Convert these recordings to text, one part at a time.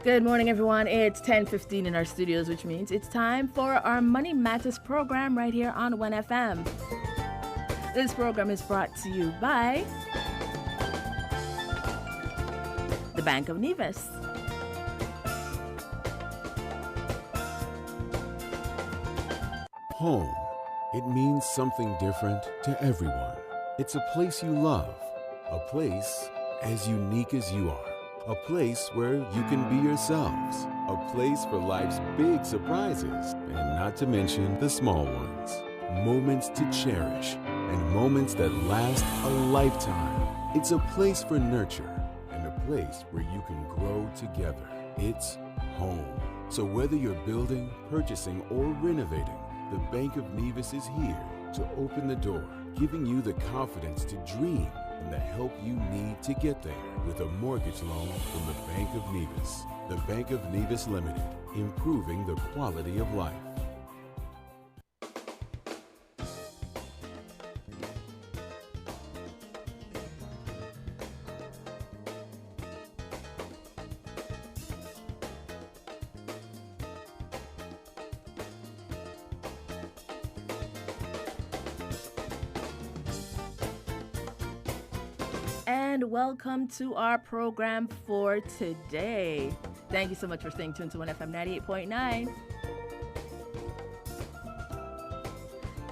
Good morning, everyone. It's 10:15 in our studios, which means it's time for our Money Matters program right here on 1FM. This program is brought to you by the Bank of Nevis. Home. It means something different to everyone. It's a place you love, a place as unique as you are, a place where you can be yourselves, a place for life's big surprises, and not to mention the small ones. Moments to cherish and moments that last a lifetime. It's a place for nurture and a place where you can grow together. It's home. So whether you're building, purchasing, or renovating, the Bank of Nevis is here to open the door, giving you the confidence to dream and the help you need to get there with a mortgage loan from the Bank of Nevis. The Bank of Nevis Limited, improving the quality of life. And welcome to our program for today. Thank you so much for staying tuned to 1FM 98.9.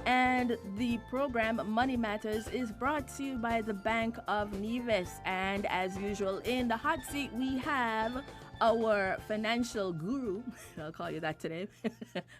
And the program Money Matters is brought to you by the Bank of Nevis. And as usual, in the hot seat, we have our financial guru. I'll call you that today.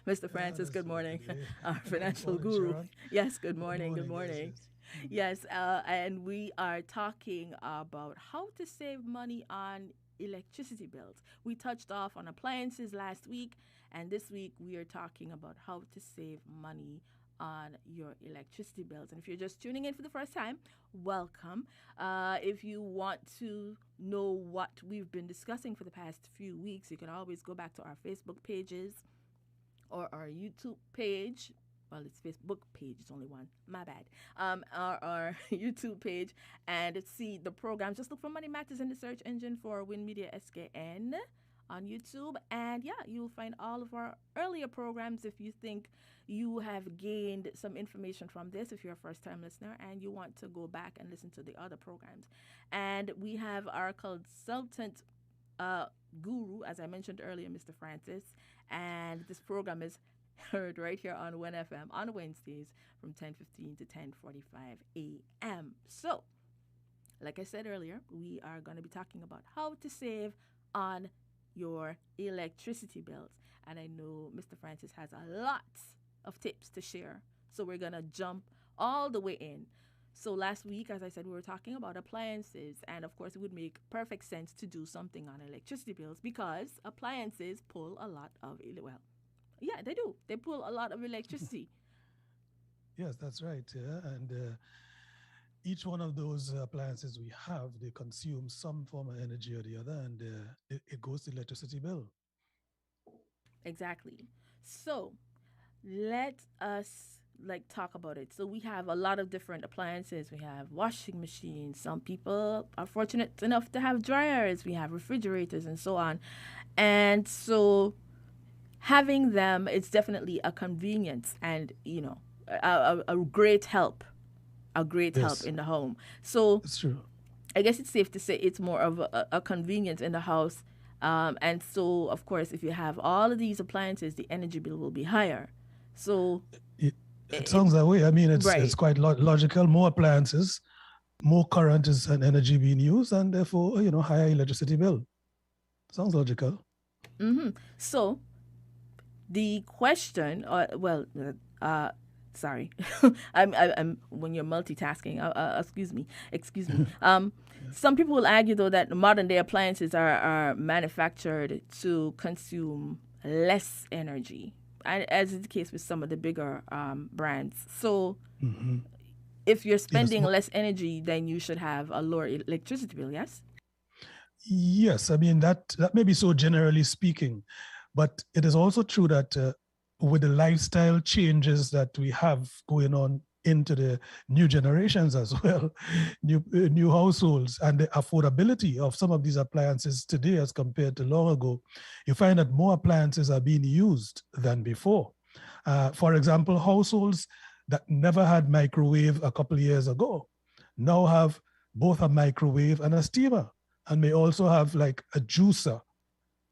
Mr. Francis, good morning. Our financial guru. Sharon. Yes, good morning. Good morning. Yes. Yes, and we are talking about how to save money on electricity bills. We touched off on appliances last week, and this week we are talking about how to save money on your electricity bills. And if you're just tuning in for the first time, welcome. If you want to know what we've been discussing for the past few weeks, you can always go back to our Facebook pages or our YouTube page. Well, it's Facebook page. It's only one. My bad. Our YouTube page and see the programs. Just look for Money Matters in the search engine for Win Media SKN on YouTube. And yeah, you'll find all of our earlier programs if you think you have gained some information from this, if you're a first-time listener and you want to go back and listen to the other programs. And we have our consultant guru, as I mentioned earlier, Mr. Francis. And this program is heard right here on 1FM on Wednesdays from 10:15 to 10:45 a.m. So, like I said earlier, we are going to be talking about how to save on your electricity bills. And I know Mr. Francis has a lot of tips to share. So we're going to jump all the way in. So last week, as I said, we were talking about appliances. And of course, it would make perfect sense to do something on electricity bills because appliances pull a lot of, well, yeah, they do. They pull a lot of electricity. Yes, that's right. Yeah. And each one of those appliances we have, they consume some form of energy or the other, and it goes to electricity bill. Exactly. So let us talk about it. So we have a lot of different appliances. We have washing machines. Some people are fortunate enough to have dryers. We have refrigerators and so on. And so having them, it's definitely a convenience and, you know, a great help. A great help in the home. So It's true. I guess it's safe to say it's more of a convenience in the house. And so, of course, if you have all of these appliances, the energy bill will be higher. So It sounds that way. I mean, it's quite logical. More appliances, more current and energy being used, and therefore, higher electricity bill. Sounds logical. Mm-hmm. So the question, sorry, I'm when you're multitasking. Excuse me. Some people will argue though that modern day appliances are manufactured to consume less energy, as is the case with some of the bigger brands. So if you're spending less energy, then you should have a lower electricity bill. Yes. Yes, I mean that may be so generally speaking, but it is also true that with the lifestyle changes that we have going on into the new generations as well, new households, and the affordability of some of these appliances today as compared to long ago, you find that more appliances are being used than before. For example, households that never had microwave a couple of years ago now have both a microwave and a steamer, and may also have like a juicer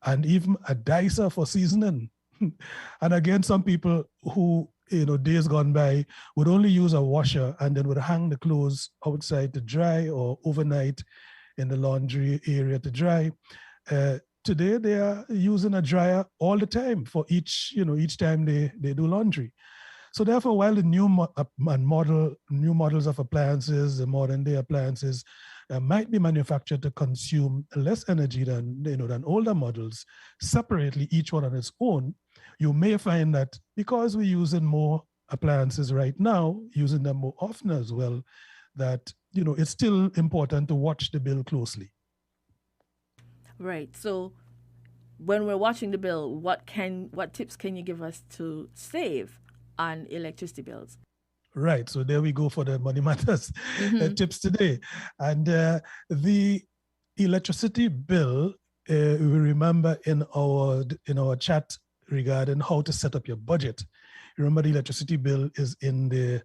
and even a dicer for seasoning. And again, some people who, days gone by would only use a washer and then would hang the clothes outside to dry or overnight in the laundry area to dry. Today they are using a dryer all the time for each time they do laundry. So therefore, while the new models of appliances, the modern day appliances, might be manufactured to consume less energy than older models, separately, each one on its own, you may find that because we're using more appliances right now, using them more often as well, that it's still important to watch the bill closely. Right. So when we're watching the bill, what tips can you give us to save on electricity bills? Right. So there we go for the Money Matters tips today. And the electricity bill, we remember in our chat regarding how to set up your budget. Remember, the electricity bill is in the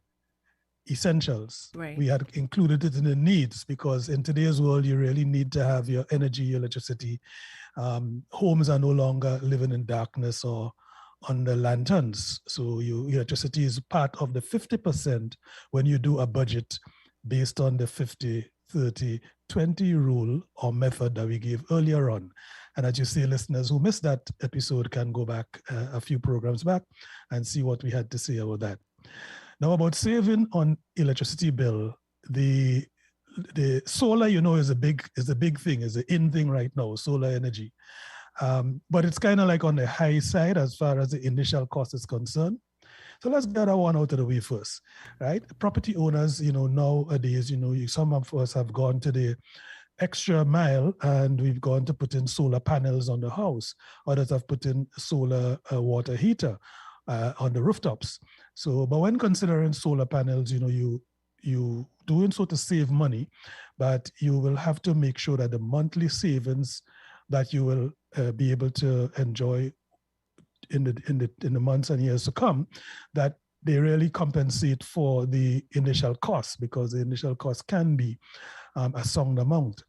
essentials. Right. We had included it in the needs because in today's world, you really need to have your energy, your electricity. Homes are no longer living in darkness or under lanterns. So your electricity is part of the 50% when you do a budget based on the 50-30-20 rule or method that we gave earlier on. And as you see, listeners who missed that episode can go back a few programs back and see what we had to say about that. Now, about saving on electricity bill, the solar, is a big thing, is the in thing right now, solar energy. But it's kind of like on the high side as far as the initial cost is concerned. So let's get that one out of the way first, right? Property owners, nowadays, some of us have gone to the extra mile and we've gone to put in solar panels on the house. Others have put in solar water heater on the rooftops. So, but when considering solar panels, you doing so to save money, but you will have to make sure that the monthly savings that you will be able to enjoy in the months and years to come, that they really compensate for the initial cost, because the initial cost can be a sound amount.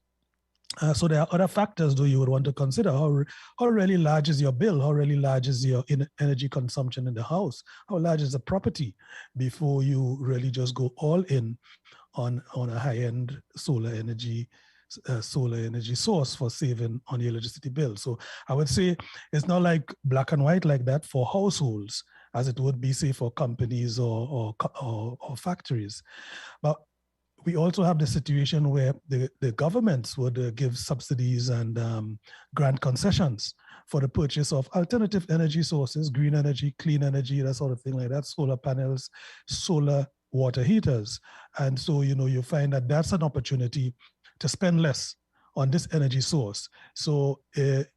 So there are other factors, though, you would want to consider. How really large is your bill? How really large is your energy consumption in the house? How large is the property before you really just go all in on a high-end solar energy source for saving on the electricity bill? So I would say it's not like black and white like that for households as it would be, say, for companies or factories. But we also have the situation where the governments would give subsidies and grant concessions for the purchase of alternative energy sources, green energy, clean energy, that sort of thing like that, solar panels, solar water heaters. And so, you find that that's an opportunity to spend less on this energy source. So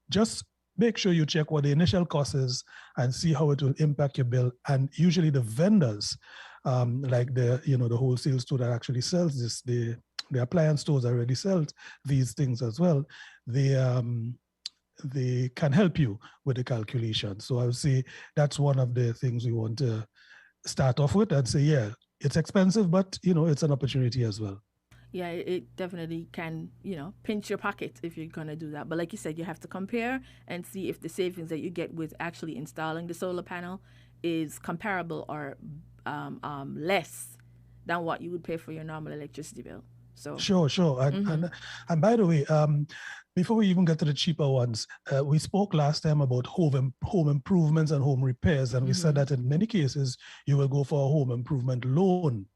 just make sure you check what the initial cost is and see how it will impact your bill. And usually the vendors, like the wholesale store that actually sells this, the appliance stores that already sell these things as well, they can help you with the calculation. So I would say that's one of the things we want to start off with and say, yeah, it's expensive, but it's an opportunity as well. Yeah, it definitely can, pinch your pocket if you're going to do that. But like you said, you have to compare and see if the savings that you get with actually installing the solar panel is comparable or less than what you would pay for your normal electricity bill. So sure. And by the way, before we even get to the cheaper ones, we spoke last time about home improvements and home repairs, and we said that in many cases you will go for a home improvement loan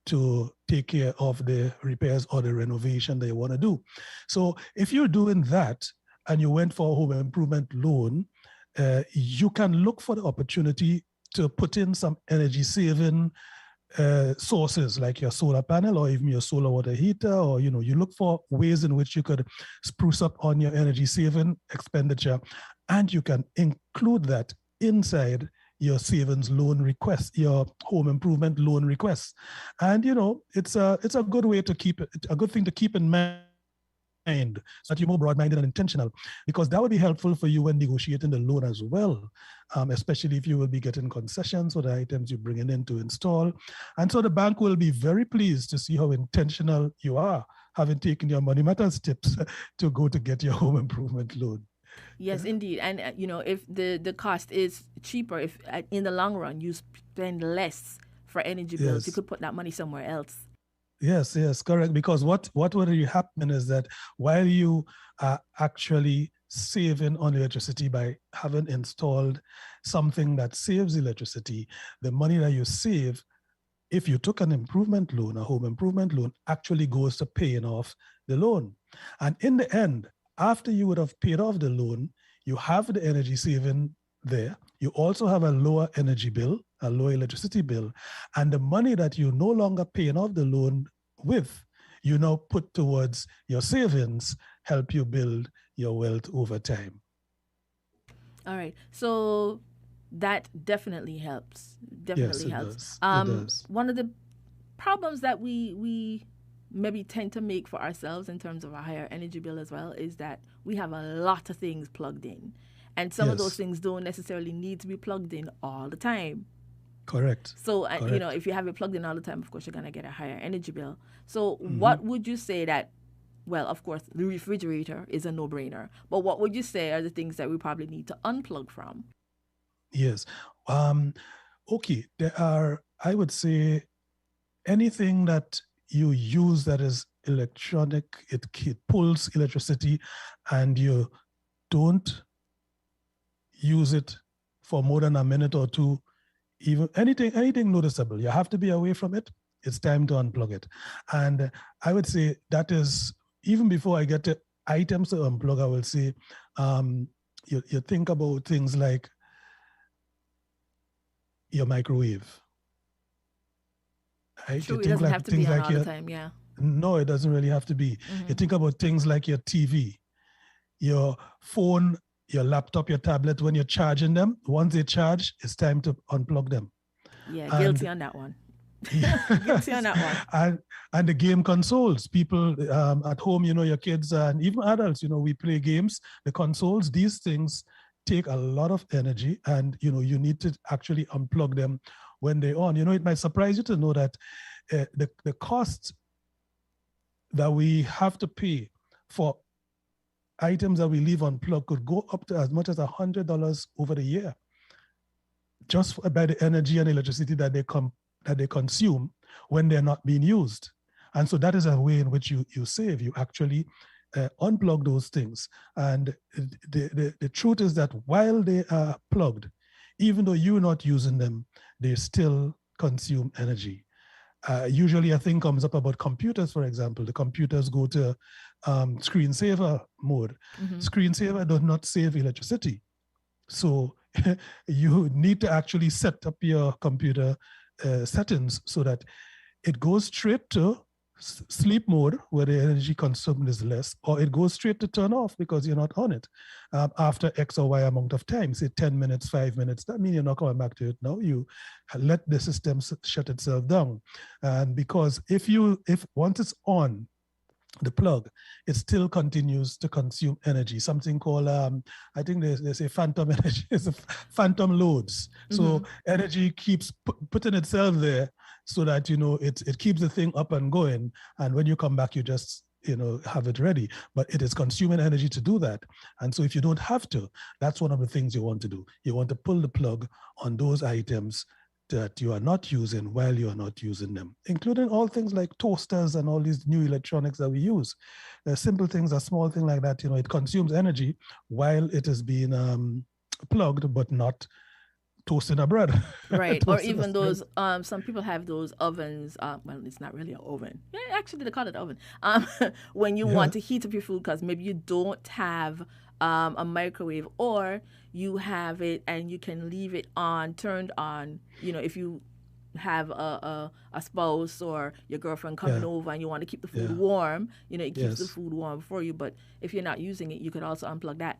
to take care of the repairs or the renovation that you want to do. So if you're doing that and you went for a home improvement loan, you can look for the opportunity to put in some energy saving sources like your solar panel or even your solar water heater, or you look for ways in which you could spruce up on your energy saving expenditure, and you can include that inside your savings loan request, your home improvement loan request. And it's a good way to keep it, a good thing to keep in mind, so that you're more broad-minded and intentional, because that would be helpful for you when negotiating the loan as well, especially if you will be getting concessions for the items you're bringing in to install. And so the bank will be very pleased to see how intentional you are, having taken your money matters tips to go to get your home improvement loan. Yes, indeed. And if the cost is cheaper, if in the long run you spend less for energy bills, you Yes. could put that money somewhere else. Yes, correct. Because what would really happen is that while you are actually saving on electricity by having installed something that saves electricity, the money that you save, if you took an improvement loan, a home improvement loan, actually goes to paying off the loan. And in the end, after you would have paid off the loan, you have the energy saving there. You also have a lower energy bill, a lower electricity bill, and the money that you're no longer paying off the loan with, you now put towards your savings, help you build your wealth over time. All right. So that definitely helps. Yes, Definitely it helps. does. It does. One of the problems that we maybe tend to make for ourselves in terms of a higher energy bill as well is that we have a lot of things plugged in. And some of those Yes, things don't necessarily need to be plugged in all the time. correct. So, Correct. if you have it plugged in all the time, of course, you're going to get a higher energy bill. So, Mhm. what would you say that, well, of course, the refrigerator is a no brainer, but what would you say are the things that we probably need to unplug from? Yes. Um, okay. There are, I would say, anything that you use that is electronic, it pulls electricity, and you don't use it for more than a minute or two, even anything noticeable, you have to be away from it. It's time to unplug it. And I would say that is, even before I get to items to unplug, I will say, you think about things like your microwave, right? You True, it think doesn't like have to be things on like all the your, time, yeah. no, it doesn't really have to be. You Mm-hmm. think about things like your TV, your phone, your laptop, your tablet. When you're charging them, once they charge, it's time to unplug them. Yeah, guilty And on that one. Guilty on yes, that one. and the game consoles. People at home, your kids and even adults, we play games. The consoles, these things take a lot of energy, and you need to actually unplug them when they're on. It might surprise you to know that the cost that we have to pay for items that we leave unplugged could go up to as much as $100 over the year, just by the energy and electricity that they consume when they're not being used. And so that is a way in which you save. You actually unplug those things. And the truth is that while they are plugged, even though you're not using them, they still consume energy. Usually a thing comes up about computers, for example. The computers go to screensaver mode. Mm-hmm. Screensaver does not save electricity. So you need to actually set up your computer settings so that it goes straight to sleep mode where the energy consumed is less, or it goes straight to turn off because you're not on it after X or Y amount of time, say 10 minutes, 5 minutes. That means you're not coming back to it now. You let the system shut itself down. And because if once it's on, the plug, it still continues to consume energy. Something called, I think they say phantom energy, it's phantom loads. Mm-hmm. So energy keeps putting itself there so that, it keeps the thing up and going. And when you come back, you just, have it ready. But it is consuming energy to do that. And so if you don't have to, that's one of the things you want to do. You want to pull the plug on those items that you are not using while you are not using them, including all things like toasters and all these new electronics that we use. Simple things, a small thing like that, it consumes energy while it is being plugged, but not toasting a bread. Right. Or Toasting a even bread. those, some people have those ovens. Well, it's not really an oven. Yeah, actually, they call it oven. When you Yeah, want to heat up your food because maybe you don't have a microwave, or you have it and you can leave it on, turned on, if you have a spouse or your girlfriend coming yeah, over and you want to keep the food yeah. warm, it keeps the Yes. food warm for you. But if you're not using it, you could also unplug that.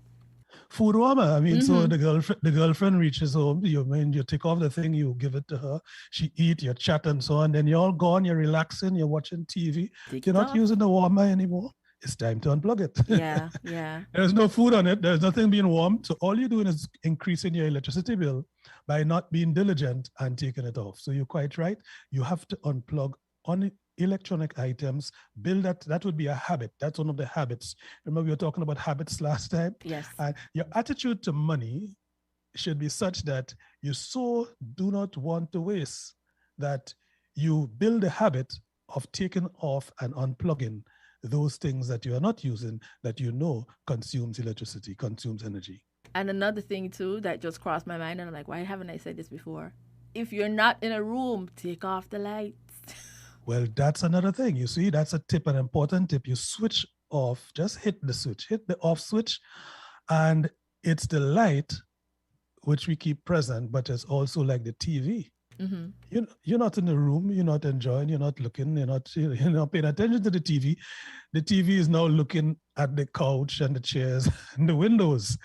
food warmer. I mean, so Mm-hmm. the girlfriend reaches home. You take off the thing, you give it to her. She eat, you chat and so on. Then you're all gone. You're relaxing. You're watching TV. Take You're it not off. using the warmer anymore. It's time to unplug it. Yeah, yeah. There's no food on it. There's nothing being warmed. So all you're doing is increasing your electricity bill by not being diligent and taking it off. So you're quite right. You have to unplug on electronic items. Build that. That would be a habit. That's one of the habits. Remember, we were talking about habits last time. Yes. And your attitude to money should be such that you so do not want to waste that you build a habit of taking off and unplugging those things that you are not using that you know consumes electricity, consumes energy. And another thing too that just crossed my mind, and I'm like, why haven't I said this before? If you're not in a room, take off the lights. Well, that's another thing. You see, that's a tip, an important tip. You switch off, just hit the switch, hit the off switch, and it's the light which we keep present, but it's also like the TV. Mm-hmm. You're not in the room, you're not enjoying, you're not looking, you're not paying attention to the TV. The TV is now looking at the couch and the chairs and the windows,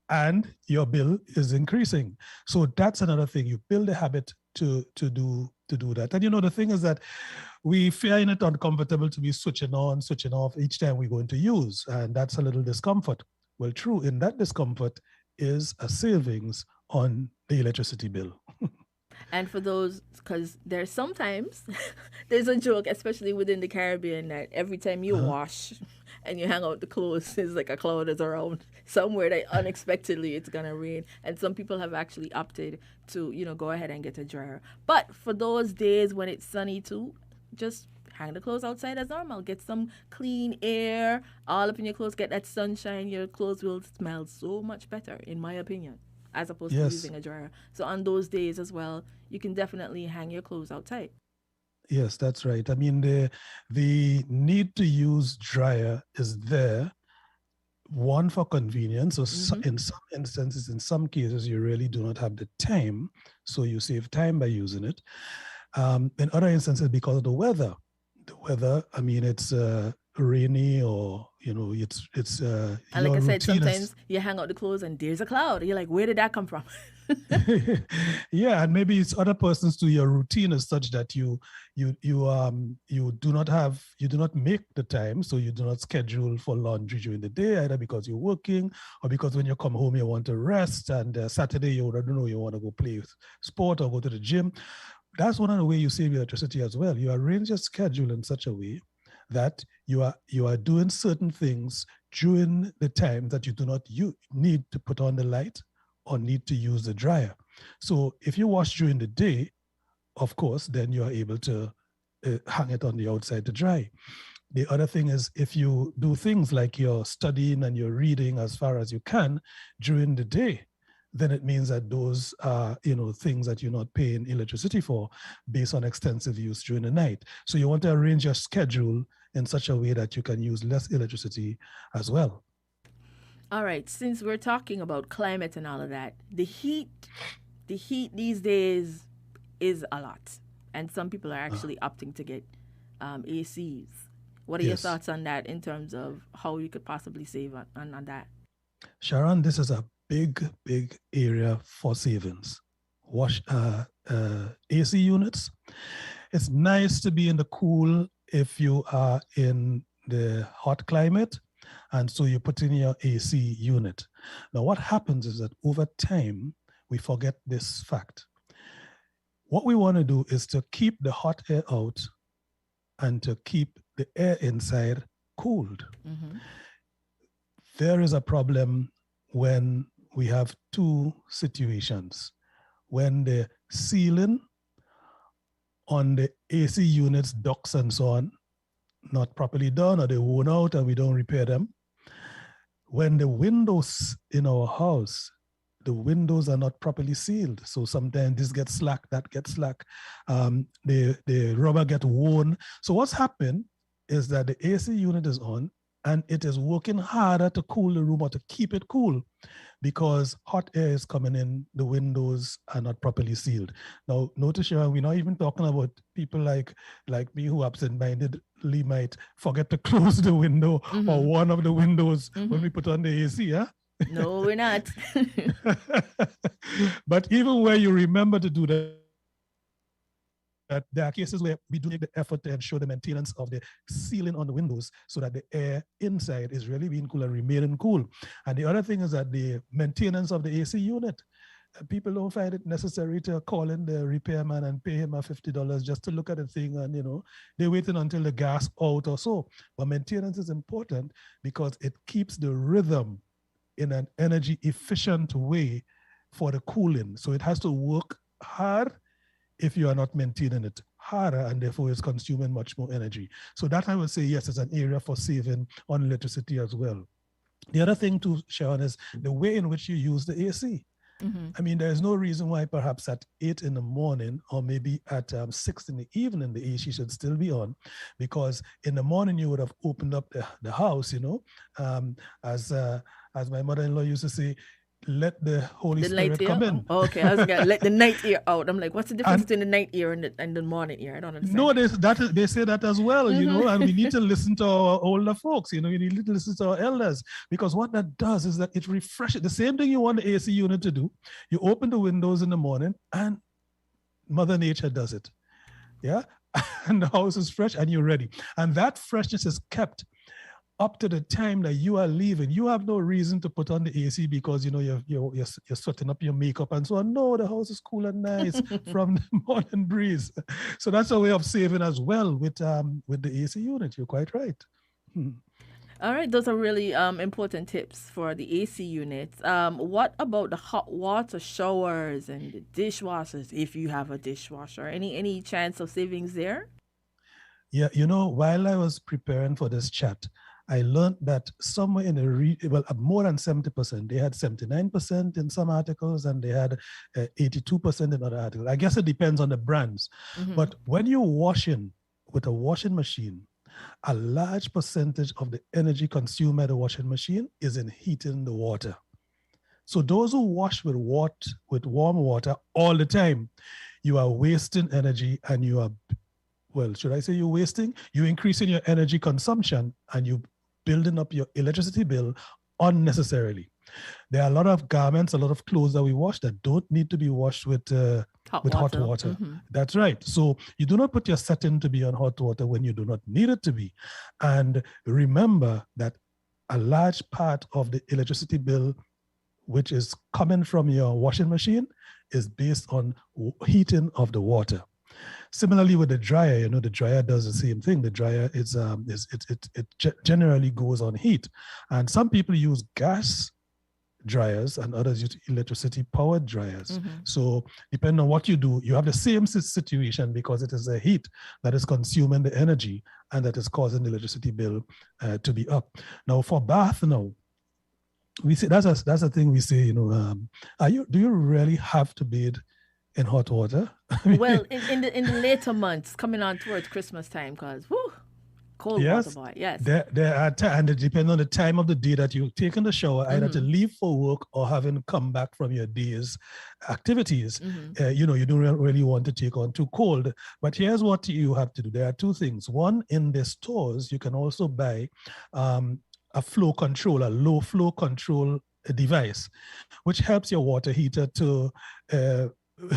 and your bill is increasing. So that's another thing. You build a habit to do that. And the thing is that we find it uncomfortable to be switching on, switching off each time we're going to use, and that's a little discomfort. Well, true, in that discomfort is a savings on the electricity bill. And for those, because there's sometimes, there's a joke, especially within the Caribbean, that every time you wash and you hang out the clothes, it's like a cloud is around somewhere that unexpectedly it's going to rain. And some people have actually opted to, go ahead and get a dryer. But for those days when it's sunny too, just hang the clothes outside as normal. Get some clean air all up in your clothes. Get that sunshine. Your clothes will smell so much better, in my opinion, as opposed to using a dryer. So on those days as well, you can definitely hang your clothes outside. Yes, that's right. I mean, the need to use dryer is there. One, for convenience. So in some instances, in some cases, you really do not have the time. So you save time by using it. In other instances, because of the weather. The weather, I mean, it's rainy or, it's and like I said, sometimes you hang out the clothes and there's a cloud. You're like, where did that come from? Yeah, and maybe it's other persons too. Your routine is such that you do not make the time, so you do not schedule for laundry during the day, either because you're working or because when you come home you want to rest, and Saturday you want to go play sport or go to the gym. That's one of the ways you save electricity as well. You arrange your schedule in such a way that you are doing certain things during the time that you do not need to put on the light or need to use the dryer. So if you wash during the day, of course, then you are able to hang it on the outside to dry. The other thing is, if you do things like you're studying and you're reading as far as you can during the day, then it means that those are, things that you're not paying electricity for based on extensive use during the night. So you want to arrange your schedule in such a way that you can use less electricity as well. All right, since we're talking about climate and all of that, the heat these days is a lot. And some people are actually opting to get ACs. What are your thoughts on that in terms of how you could possibly save on that? Sharon, this is a big area for savings. AC units. It's nice to be in the cool if you are in the hot climate, and so you put in your AC unit. Now, what happens is that over time, we forget this fact. What we want to do is to keep the hot air out and to keep the air inside cooled. Mm-hmm. There is a problem when we have two situations. When the ceiling on the AC units, ducts and so on, not properly done, or they worn out and we don't repair them. When the windows in our house, the windows are not properly sealed. So sometimes this gets slack, that gets slack. The rubber get worn. So what's happened is that the AC unit is on and it is working harder to cool the room or to keep it cool because hot air is coming in, the windows are not properly sealed. Now, notice here, we're not even talking about people like me who absent-mindedly might forget to close the window or one of the windows when we put on the AC, yeah? No, we're not. But even where you remember to do that, there are cases where we do make the effort to ensure the maintenance of the ceiling on the windows so that the air inside is really being cool and remaining cool. And the other thing is that the maintenance of the AC unit. People don't find it necessary to call in the repairman and pay him $50 just to look at the thing, and they're waiting until the gas out or so. But maintenance is important because it keeps the rhythm in an energy efficient way for the cooling. So it has to work hard if you are not maintaining it harder, and therefore it's consuming much more energy. So that I would say, yes, is an area for saving on electricity as well. The other thing too, Sharon, is the way in which you use the AC. Mm-hmm. I mean, there's no reason why perhaps at 8 in the morning or maybe at 6 in the evening, the AC should still be on, because in the morning you would have opened up the house, as my mother-in-law used to say, let the Holy Spirit come in. Oh, okay, I was going to let the night air out. I'm like, what's the difference between the night air and the morning air? I don't understand. No, they say that as well, and we need to listen to our older folks, you need to listen to our elders, because what that does is that it refreshes. The same thing you want the AC unit to do. You open the windows in the morning and Mother Nature does it. Yeah. And the house is fresh and you're ready. And that freshness is kept up to the time that you are leaving. You have no reason to put on the AC because you're sweating up your makeup and so on. No, the house is cool and nice from the morning breeze. So that's a way of saving as well with the AC unit. You're quite right. All right, those are really important tips for the AC units. What about the hot water showers and the dishwashers? If you have a dishwasher, any chance of savings there? Yeah, while I was preparing for this chat, I learned that somewhere in more than 70%, they had 79% in some articles and they had 82% in other articles. I guess it depends on the brands. Mm-hmm. But when you're washing with a washing machine, a large percentage of the energy consumed by the washing machine is in heating the water. So those who wash with warm water all the time, you are wasting energy and you are, well, should I say you're wasting? You're increasing your energy consumption and you building up your electricity bill unnecessarily. There are a lot of garments, a lot of clothes that we wash that don't need to be washed with hot water. Mm-hmm. That's right. So you do not put your setting to be on hot water when you do not need it to be. And remember that a large part of the electricity bill, which is coming from your washing machine, is based on heating of the water. Similarly with the dryer, the dryer does the same thing. The dryer generally goes on heat. And some people use gas dryers and others use electricity powered dryers. Mm-hmm. So depending on what you do, you have the same situation because it is the heat that is consuming the energy and that is causing the electricity bill to be up. Now for bath we say that's a thing we say, do you really have to bathe in hot water? Well, in the later months, coming on towards Christmas time, because cold water boy. Yes. There are and it depends on the time of the day that you take in the shower, either to leave for work or having come back from your day's activities. Mm-hmm. You don't really want to take on too cold. But here's what you have to do. There are two things. One, in the stores, you can also buy a flow control, a low flow control device, which helps your water heater to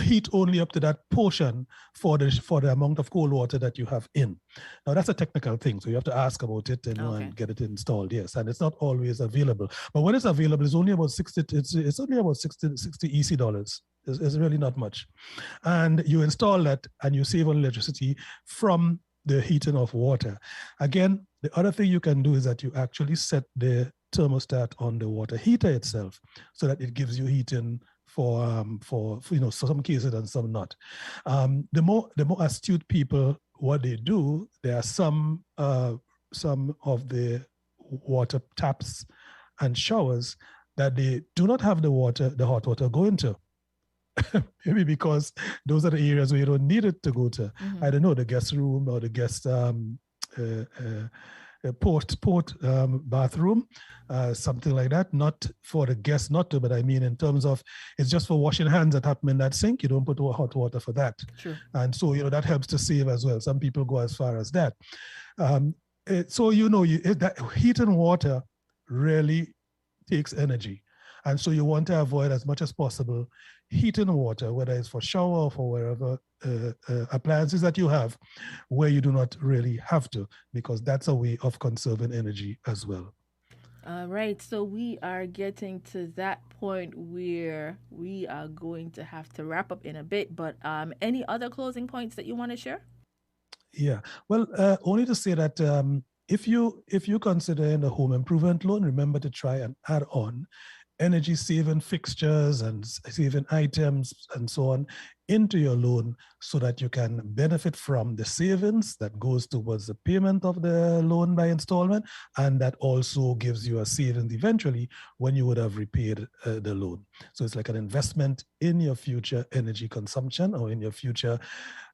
heat only up to that portion for the amount of cold water that you have in. Now that's a technical thing, so you have to ask about it and get it installed. Yes, and it's not always available. But when it's available, it's only about 60 EC dollars. It's really not much, and you install that and you save on electricity from the heating of water. Again, the other thing you can do is that you actually set the thermostat on the water heater itself, so that it gives you heating for some cases and some not. The more astute people, what they do, there are some of the water taps and showers that they do not have the hot water go into. Maybe because those are the areas where you don't need it to go to. Mm-hmm. I don't know, the guest room or the guest port bathroom, something like that. Not for the guests not to, but I mean in terms of it's just for washing hands that happen in that sink. You don't put hot water for that. True. And so that helps to save as well. Some people go as far as that. That heating water really takes energy. And so you want to avoid as much as possible heating water, whether it's for shower or for wherever appliances that you have, where you do not really have to, because that's a way of conserving energy as well. All right, so we are getting to that point where we are going to have to wrap up in a bit, but any other closing points that you want to share? Yeah, well, only to say that if you consider in a home improvement loan, remember to try and add on energy saving fixtures and saving items and so on into your loan, so that you can benefit from the savings that goes towards the payment of the loan by installment, and that also gives you a savings eventually when you would have repaid the loan. So it's like an investment in your future energy consumption, or in your future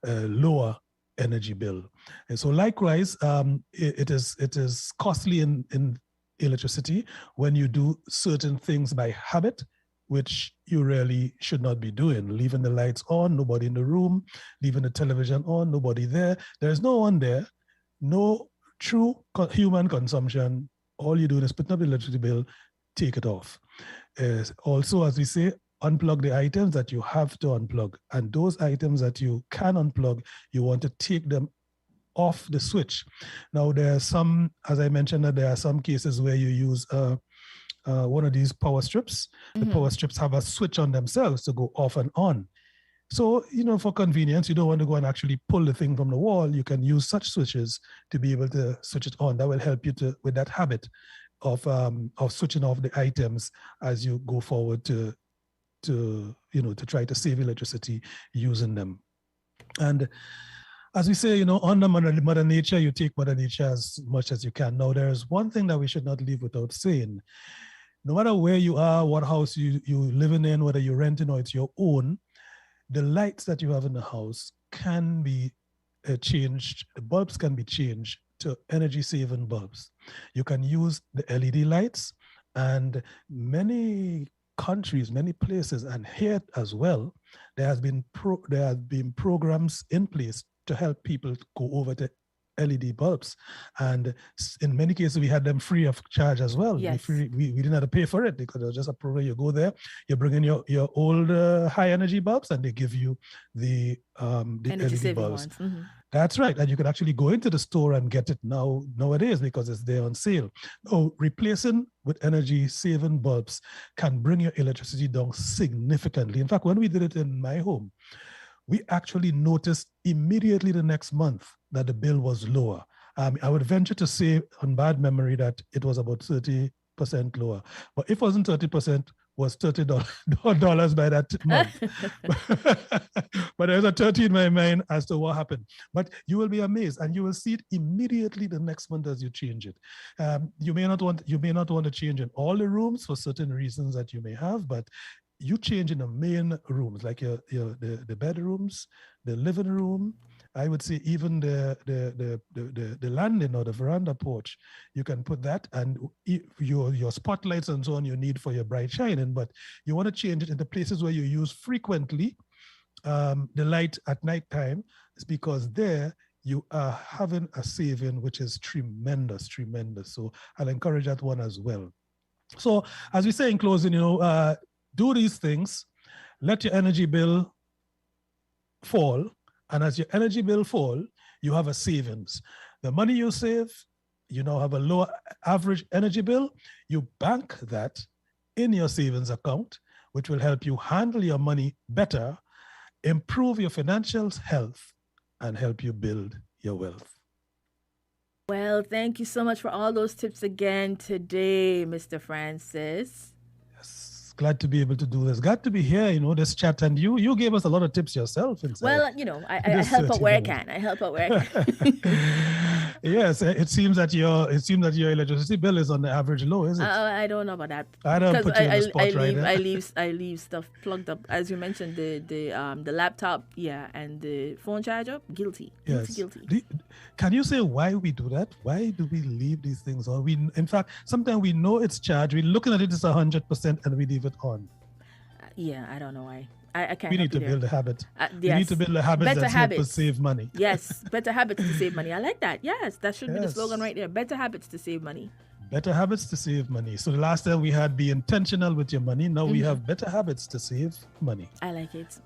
lower energy bill. And so likewise, it is costly in electricity when you do certain things by habit, which you really should not be doing. Leaving the lights on, nobody in the room, leaving the television on, nobody there. There's no one there, no true human consumption. All you're doing is putting up the electricity bill, take it off. Also, as we say, unplug the items that you have to unplug. And those items that you can unplug, you want to take them off the switch. Now, there are some, as I mentioned, that there are some cases where you use one of these power strips. The power strips have a switch on themselves to go off and on. So, for convenience, you don't want to go and actually pull the thing from the wall. You can use such switches to be able to switch it on. That will help you with that habit of switching off the items as you go forward to try to save electricity using them. And as we say, on the Mother Nature, you take Mother Nature as much as you can. Now, there's one thing that we should not leave without saying. No matter where you are, what house you living in, whether you're renting or it's your own, the lights that you have in the house can be changed. The bulbs can be changed to energy-saving bulbs. You can use the LED lights, and many countries, many places, and here as well, there have been programs in place to help people go over to LED bulbs. And in many cases, we had them free of charge as well. Yes. We didn't have to pay for it, because it was just a program. You go there, you bring in your old high energy bulbs, and they give you the LED bulbs. Mm-hmm. That's right. And you can actually go into the store and get it nowadays, because it's there on sale. Now, replacing with energy saving bulbs can bring your electricity down significantly. In fact, when we did it in my home, we actually noticed immediately the next month that the bill was lower. I would venture to say, on bad memory, that it was about 30% lower. But if it wasn't 30%, was $30 by that month. But there's a 30 in my mind as to what happened. But you will be amazed, and you will see it immediately the next month as you change it. You may not want to change in all the rooms for certain reasons that you may have, but you change in the main rooms, like the bedrooms, the living room. I would say even the landing or the veranda porch, you can put that, and your spotlights and so on you need for your bright shining, but you want to change it in the places where you use frequently the light at nighttime. Is because there you are having a saving which is tremendous. So I'll encourage that one as well. So as we say in closing, do these things, let your energy bill fall, and as your energy bill fall, you have a savings. The money you save, you now have a lower average energy bill. You bank that in your savings account, which will help you handle your money better, improve your financial health, and help you build your wealth. Well, thank you so much for all those tips again today, Mr. Francis. Glad to be able to do this. Glad to be here, this chat. And you gave us a lot of tips yourself. Well, I help out where I can. Yes, it seems that your electricity bill is on the average low, is it? I don't know about that. I don't put you on the spot right now. I leave stuff plugged up, as you mentioned, the laptop, and the phone charger. Guilty. Can you say why we do that? Why do we leave these things on? In fact, sometimes we know it's charged. We're looking at it as 100%, and we leave it on. I don't know why. I can't. We need to build a habit. Yes. We need to build a habit that's help us save money. Yes, better habits to save money. I like that. Yes, that should be the slogan right there. Better habits to save money. Better habits to save money. So the last time we had be intentional with your money. Now we have better habits to save money. I like it.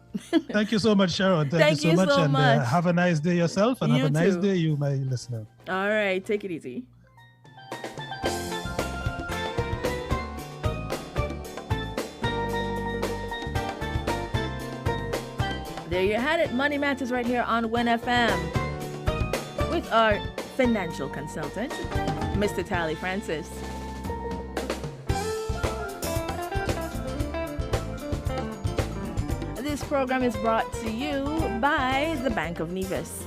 Thank you so much, Sharon. Thank you so much. And have a nice day yourself. And You have a nice too. day, you, my listener. All right, take it easy. There you had it. Money Matters right here on WIN FM with our financial consultant, Mr. Tally Francis. This program is brought to you by the Bank of Nevis.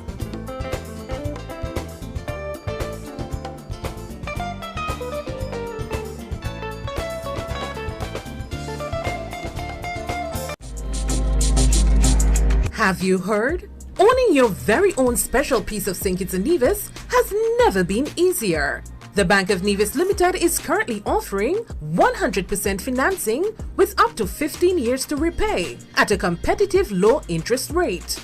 Have you heard? Owning your very own special piece of St. Kitts and Nevis has never been easier. The Bank of Nevis Limited is currently offering 100% financing with up to 15 years to repay at a competitive low interest rate.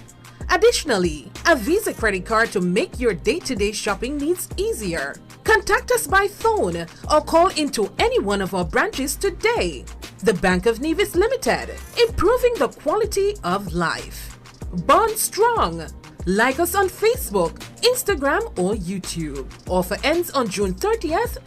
Additionally, a Visa credit card to make your day-to-day shopping needs easier. Contact us by phone or call into any one of our branches today. The Bank of Nevis Limited, improving the quality of life. Bond strong. Like us on Facebook, Instagram, or YouTube. Offer ends on June 30th,